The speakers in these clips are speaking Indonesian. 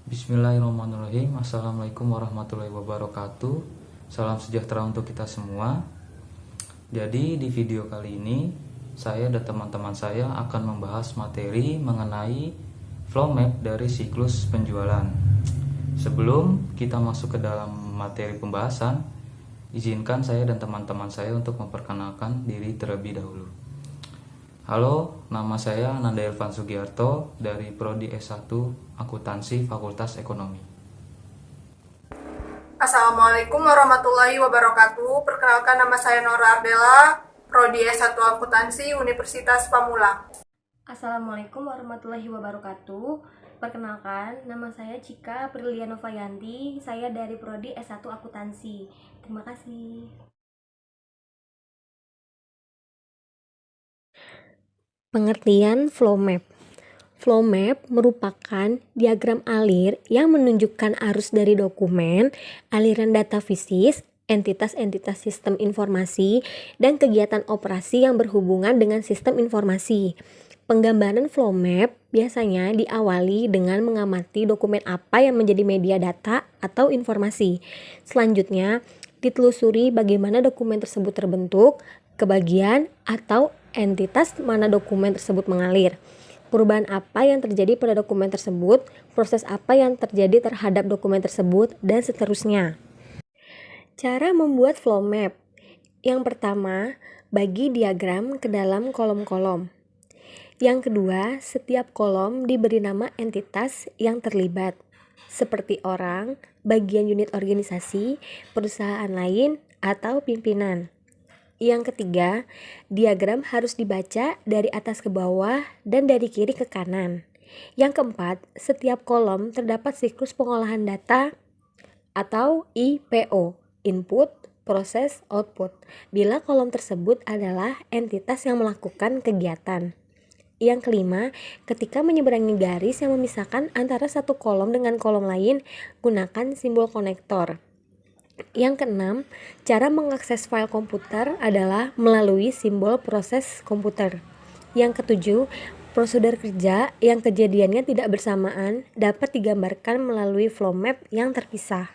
Bismillahirrahmanirrahim. Assalamualaikum warahmatullahi wabarakatuh. Salam sejahtera untuk kita semua. Jadi di video kali ini saya dan teman-teman saya akan membahas materi mengenai flow map dari siklus penjualan. Sebelum kita masuk ke dalam materi pembahasan, izinkan saya dan teman-teman saya untuk memperkenalkan diri terlebih dahulu. Halo, nama saya Nanda Irfan Sugiarto dari Prodi S1 Akuntansi Fakultas Ekonomi. Assalamualaikum warahmatullahi wabarakatuh. Perkenalkan, nama saya Nora Ardela, Prodi S1 Akuntansi Universitas Pamulang. Assalamualaikum warahmatullahi wabarakatuh. Perkenalkan, nama saya Cika Priliana Novayanti. Saya dari Prodi S1 Akuntansi. Terima kasih. Pengertian flow map. Flow map merupakan diagram alir yang menunjukkan arus dari dokumen, aliran data fisik, entitas-entitas sistem informasi, dan kegiatan operasi yang berhubungan dengan sistem informasi. Penggambaran flow map biasanya diawali dengan mengamati dokumen apa yang menjadi media data atau informasi. Selanjutnya, ditelusuri bagaimana dokumen tersebut terbentuk, kebagian atau entitas mana dokumen tersebut mengalir, perubahan apa yang terjadi pada dokumen tersebut, proses apa yang terjadi terhadap dokumen tersebut, dan seterusnya. Cara membuat flow map. Yang pertama, bagi diagram ke dalam kolom-kolom. Yang kedua, setiap kolom diberi nama entitas yang terlibat, seperti orang, bagian unit organisasi, perusahaan lain, atau pimpinan. Yang ketiga, diagram harus dibaca dari atas ke bawah dan dari kiri ke kanan. Yang keempat, setiap kolom terdapat siklus pengolahan data atau IPO, input, proses, output, bila kolom tersebut adalah entitas yang melakukan kegiatan. Yang kelima, ketika menyeberangi garis yang memisahkan antara satu kolom dengan kolom lain, gunakan simbol konektor. Yang keenam, cara mengakses file komputer adalah melalui simbol proses komputer. Yang ketujuh, prosedur kerja yang kejadiannya tidak bersamaan dapat digambarkan melalui flow map yang terpisah.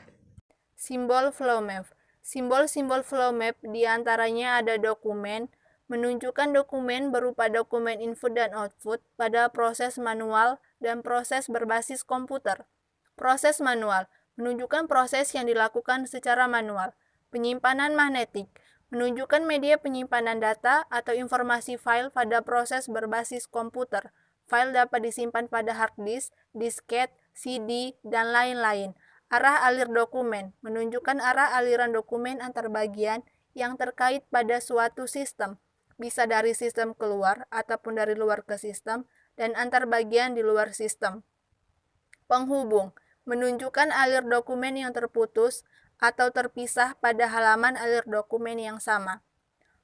Simbol flow map. Simbol-simbol flow map diantaranya ada dokumen, menunjukkan dokumen berupa dokumen input dan output pada proses manual dan proses berbasis komputer. Proses manual menunjukkan proses yang dilakukan secara manual. Penyimpanan magnetik menunjukkan media penyimpanan data atau informasi file pada proses berbasis komputer. File dapat disimpan pada hard disk, disket, CD, dan lain-lain. Arah alir dokumen menunjukkan arah aliran dokumen antar bagian yang terkait pada suatu sistem, bisa dari sistem keluar ataupun dari luar ke sistem, dan antar bagian di luar sistem. Penghubung menunjukkan alir dokumen yang terputus atau terpisah pada halaman alir dokumen yang sama.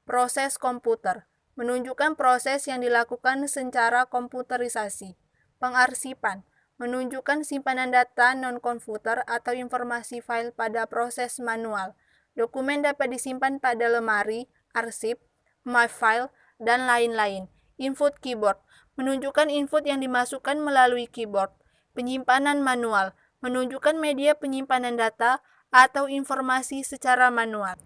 Proses komputer menunjukkan proses yang dilakukan secara komputerisasi. Pengarsipan menunjukkan simpanan data non-komputer atau informasi file pada proses manual. Dokumen dapat disimpan pada lemari, arsip, my file, dan lain-lain. Input keyboard menunjukkan input yang dimasukkan melalui keyboard. Penyimpanan manual menunjukkan media penyimpanan data atau informasi secara manual.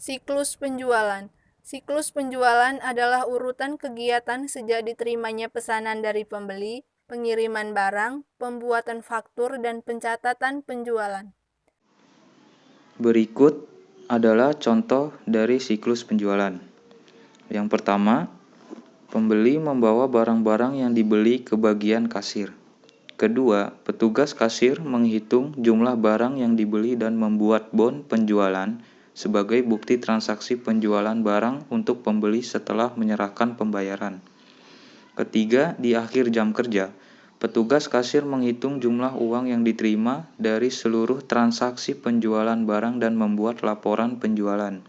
Siklus penjualan. Siklus penjualan adalah urutan kegiatan sejak diterimanya pesanan dari pembeli, pengiriman barang, pembuatan faktur, dan pencatatan penjualan. Berikut adalah contoh dari siklus penjualan. Yang pertama, pembeli membawa barang-barang yang dibeli ke bagian kasir. Kedua, petugas kasir menghitung jumlah barang yang dibeli dan membuat bon penjualan sebagai bukti transaksi penjualan barang untuk pembeli setelah menyerahkan pembayaran. Ketiga, di akhir jam kerja, petugas kasir menghitung jumlah uang yang diterima dari seluruh transaksi penjualan barang dan membuat laporan penjualan.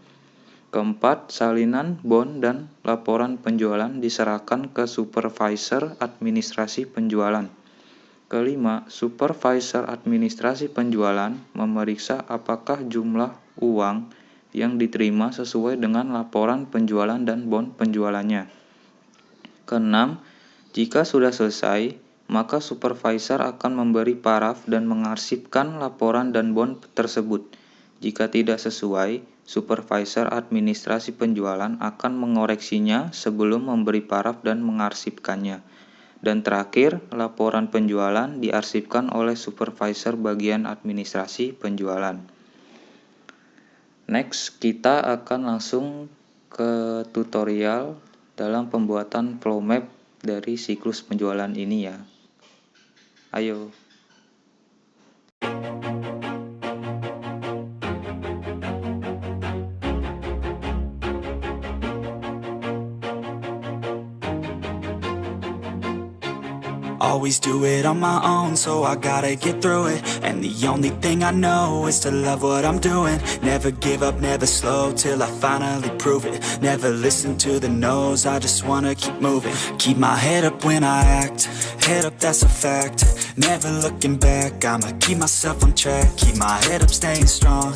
Keempat, salinan bon dan laporan penjualan diserahkan ke supervisor administrasi penjualan. Kelima, supervisor administrasi penjualan memeriksa apakah jumlah uang yang diterima sesuai dengan laporan penjualan dan bon penjualannya. Keenam, jika sudah selesai, maka supervisor akan memberi paraf dan mengarsipkan laporan dan bond tersebut. Jika tidak sesuai, supervisor administrasi penjualan akan mengoreksinya sebelum memberi paraf dan mengarsipkannya. Dan terakhir, laporan penjualan diarsipkan oleh supervisor bagian administrasi penjualan. Next, kita akan langsung ke tutorial dalam pembuatan flow map dari siklus penjualan ini ya. Ayo. Always do it on my own, so I gotta get through it. And the only thing I know is to love what I'm doing. Never give up, never slow, till I finally prove it. Never listen to the no's, I just wanna keep moving. Keep my head up when I act, head up, that's a fact. Never looking back, I'ma keep myself on track. Keep my head up, staying strong,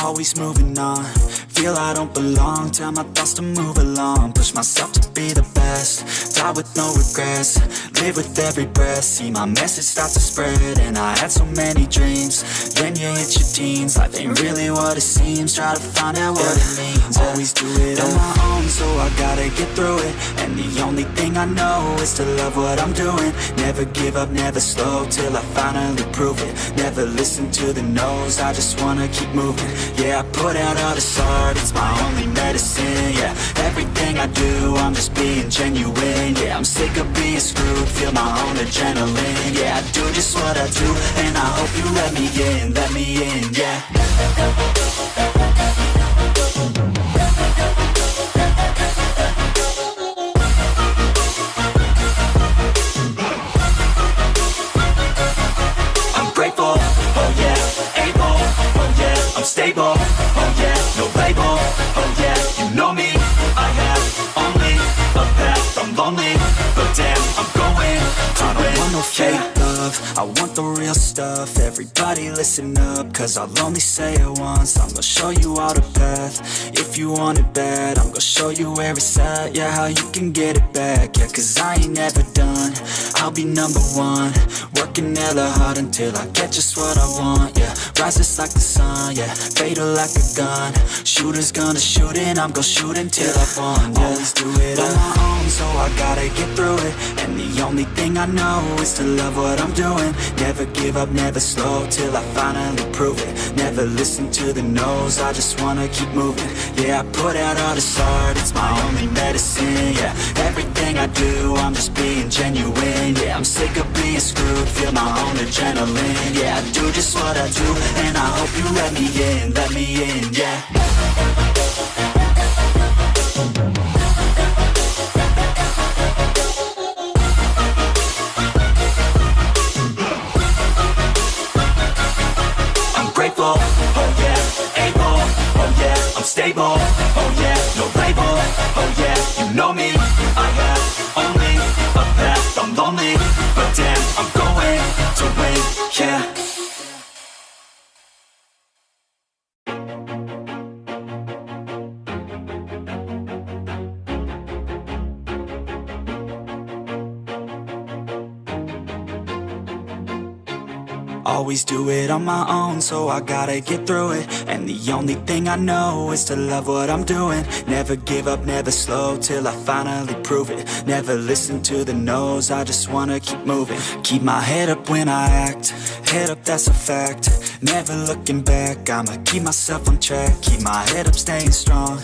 always moving on. Feel I don't belong, tell my thoughts to move along. Push myself to be the best, die with no regrets. Live with every breath, see my message start to spread. And I had so many dreams, then you hit your teens. Life ain't really what it seems, try to find out what it means. Always do it on my own, so I gotta get through it. And the only thing I know is to love what I'm doing. Never give up, never slow, till I finally prove it. Never listen to the no's, I just wanna keep moving. Yeah, I put out all this art, it's my only medicine. Yeah, everything I do, I'm just being genuine. Yeah, I'm sick of being screwed, feel my own adrenaline. Yeah, I do just what I do, and I hope you let me in, yeah. I'm grateful, oh yeah, able, oh yeah, I'm stable, oh yeah, no label, oh yeah, you know me, I have only a path, I'm lonely, but damn, I'm going to win. I don't want no fake love, I want the real stuff. Everybody listen up, cause I'll only say it once. I'm gonna show you all the path, if you want it bad. I'm gonna show you where it's at, yeah, how you can get it back. Yeah, cause I ain't never done, I'll be number one. Working hella hard until I get just what I want, yeah. Rises like the sun, yeah, fatal like a gun. Shooter's gonna shoot and I'm gonna shoot until I won, yeah. Always do it on my own, so I gotta get through it. And the only thing I know is to love what I'm doing. Never give up, never slow, till I finally prove it. Never listen to the no's, I just wanna keep moving. Yeah, I put out all this art, it's my only medicine. Yeah, everything I do, I'm just being genuine. Yeah, I'm sick of being screwed, feel my own adrenaline. Yeah, I do just what I do, and I hope you let me in, yeah. Grateful, oh yeah, able, oh yeah, I'm stable, oh yeah, no label, oh yeah, you know me, I have only a path, I'm lonely, but damn, I'm going to win, yeah. Always do it on my own, so I gotta get through it. And the only thing I know is to love what I'm doing. Never give up, never slow, till I finally prove it. Never listen to the no's, I just wanna keep moving. Keep my head up when I act, head up, that's a fact. Never looking back, I'ma keep myself on track. Keep my head up, staying strong,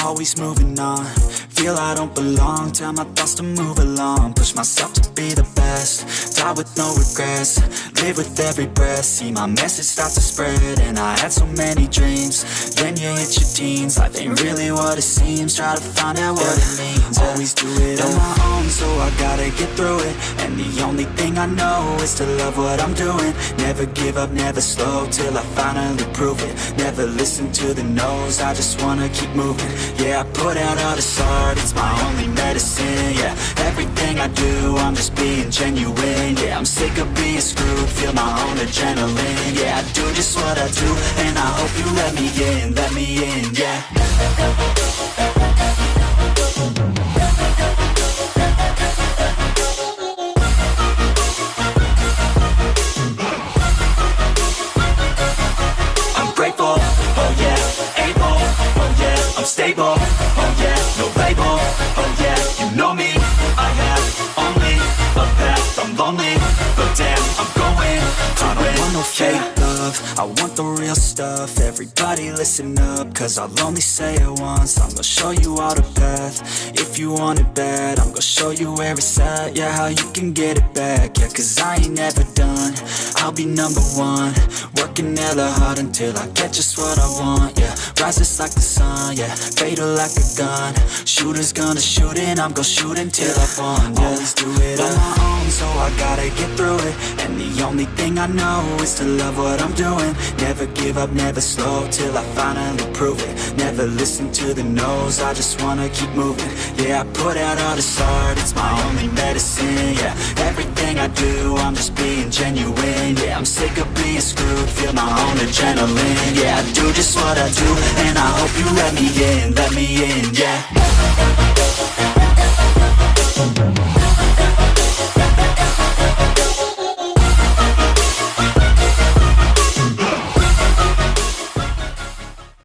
always moving on. Feel I don't belong, tell my thoughts to move along. Push myself to be the best, die with no regrets. Live with every breath, see my message start to spread. And I had so many dreams, then you hit your teens. Life ain't really what it seems, try to find out what it means. Always do it on my own, so I gotta get through it. And the only thing I know is to love what I'm doing. Never give up, never slow, till I finally prove it. Never listen to the no's, I just wanna keep moving. Yeah, I put out all this art, it's my only medicine. Yeah, everything I do, I'm just being genuine. Yeah, I'm sick of being screwed, feel my own adrenaline. Yeah, I do just what I do, and I hope you let me in, yeah. lonely, but damn, I'm going to I don't want no fake love, I want the real stuff. Everybody listen up, cause I'll only say it once. I'm gonna show you all the path. If you want it bad, I'm gonna show you where it's at. Yeah, how you can get it back. Yeah, cause I ain't never done, I'll be number one. Working hella hard until I get just what I want. Yeah, rises like the sun, yeah, fatal like a gun. Shooters gonna shoot and I'm gonna shoot until I won. Yeah, always do it on my own, so I gotta get through it. And the only thing I know is to love what I'm doing. Never give up, never slow, till I finally prove it. Never listen to the no's, I just wanna keep moving. Yeah, I put out all this art, it's my only medicine. Yeah, everything I do, I'm just being genuine. Yeah, I'm sick of being screwed, feel my own adrenaline. Yeah, I do just what I do, and I hope you let me in, yeah.